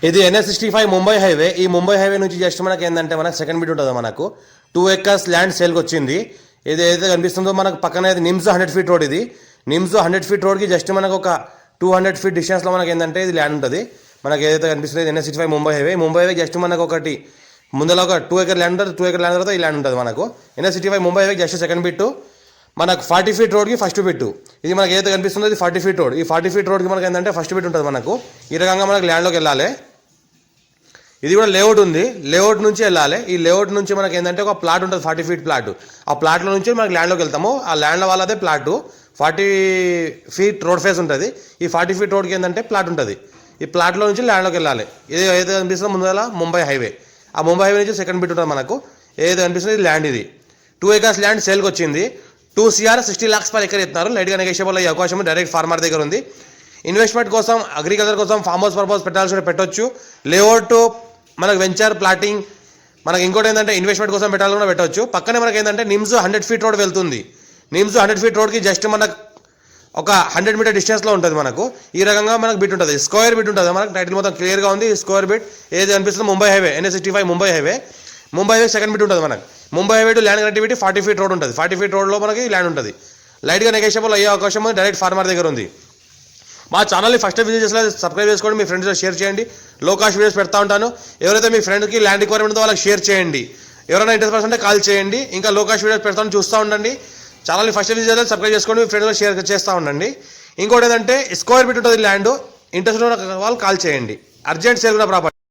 ఇది NH65 Mumbai highway. ఈ Mumbai highway నుంచి జస్ట్ మనకి ఏంటంటే మనకు సెకండ్ బిట్ ఉంటుంది. మనకు 2 acres ల్యాండ్ సేల్కి వచ్చింది. ఇది ఏదైతే కనిపిస్తుందో మనకు పక్కన నిమ్స్ 100 feet రోడ్. ఇది నిమ్స్ 100 feet రోడ్కి జస్ట్ మనకు ఒక 200 feet డిస్టెన్స్లో మనకి ఏంటంటే ఇది ల్యాండ్ ఉంటుంది. మనకి ఏదైతే కనిపిస్తుంది NH65 Mumbai highway. Mumbai highway just మనకు ఒకటి ముందర ఒక 2 acre ల్యాండ్ ఉంటుంది. 2 acre ల్యాండ్ తర్వాత ఈ ల్యాండ్ ఉంటుంది మనకు. NH65 Mumbai highway just second bit. మనకు 40 feet రోడ్కి ఫస్ట్ బిట్. ఇది మనకి ఏదైతే కనిపిస్తుందో ఇది 40 feet రోడ్. ఈ 40 feet రోడ్కి మనకి ఏంటంటే ఫస్ట్ బిట్ ఉంటుంది మనకు. ఈ రకంగా మనకు ల్యాండ్లోకి వెళ్ళాలి. ఇది కూడా లేఅవుట్ ఉంది. లేఅవుట్ నుంచి వెళ్ళాలి. ఈ లేఅవుట్ నుంచి మనకి ఏంటంటే ఒక ప్లాట్ ఉంటుంది, 40 feet ప్లాట్. ఆ ప్లాట్లో నుంచి మనకి ల్యాండ్లోకి వెళ్తాము. ఆ ల్యాండ్లో వాళ్ళదే ప్లాట్. 40 feet రోడ్ ఫేస్ ఉంటుంది. ఈ 40 feet రోడ్కి ఏంటంటే ప్లాట్ ఉంటుంది. ఈ ప్లాట్లో నుంచి ల్యాండ్లోకి వెళ్ళాలి. ఇది ఏదైతే కనిపిస్తుందో ముందర ముంబై హైవే. ఆ ముంబై హైవే నుంచి సెకండ్ బిట్ ఉంటుంది మనకు. ఏదైతే కనిపిస్తుందో ఇది ల్యాండ్. ఇది 2 acres ల్యాండ్ సేల్కి వచ్చింది. 2 crore 60 lakhs per acre ఇస్తున్నారు. లైట్గా నెగోషియబుల్ అయ్యే అవకాశం డైరెక్ట్ ఫార్మర్ దగ్గర ఉంది. ఇన్వెస్ట్మెంట్ కోసం, అగ్రికల్చర్ కోసం, ఫార్మ్ హౌస్ పర్పస్ పెట్టాల్సి పెట్టొచ్చు. లేఅవుట్ మనకు వెంచర్ ప్లాటింగ్, మనకి ఇంకోటి ఏంటంటే ఇన్వెస్ట్మెంట్ కోసం పెట్టాలన్నా పెట్టవచ్చు. పక్కనే మనకి ఏంటంటే నిమ్స్ 100 feet రోడ్ వెళ్తుంది. నిమ్స్ 100 feet రోడ్కి జస్ట్ మనకు ఒక 100 meter డిస్టెన్స్లో ఉంటుంది మనకు. ఈ రకంగా మనకు బిట్ ఉంటుంది. స్క్వేర్ బిట్ ఉంటుంది. మనకు టైటిల్ మొత్తం క్లియర్గా ఉంది. స్క్వేర్ బిట్ ఏది అనిపిస్తుంది Mumbai highway, NH65 Mumbai highway. Mumbai highway second bit ఉంటుంది మనకు. Mumbai highway to land connectivity 40 feet road ఉంటుంది. 40 feet రోడ్లో మనకి ల్యాండ్ ఉంటుంది. లైట్గా నెగోషియబుల్ అయ్యే అవకాశం డైరెక్ట్ ఫార్మర్ దగ్గర ఉంది. మా ఛానల్ని ఫస్ట్ విజిట్ చేసిన సబ్స్క్రైబ్ చేసుకోండి. మీ ఫ్రెండ్స్తో షేర్ చేయండి. లో కాస్ట్ వీడియోస్ పెడతా ఉంటాను. ఎవరైతే మీ ఫ్రెండ్కి ల్యాండ్ రిక్వైర్మెంట్ ఉందో వాళ్ళకి షేర్ చేయండి. ఎవరైనా ఇంట్రెస్ట్ పర్సన్ ఉంటే కాల్ చేయండి. ఇంకా లో కాస్ట్ వీడియోస్ పెడతాను, చూస్తూ ఉండండి. ఛానల్ని ఫస్ట్ విజిట్ చేయాలి, సబ్స్క్రైబ్ చేసుకోండి. మీ ఫ్రెండ్స్తో షేర్ చేస్తూ ఉండండి. ఇంకోటి ఏంటంటే స్క్వేర్ బిట్ ఉంటుంది ల్యాండ్. ఇంట్రెస్ట్ ఉన్న వాళ్ళు కాల్ చేయండి. అర్జెంట్ సేల్ ఉన్న ప్రాపర్టీ.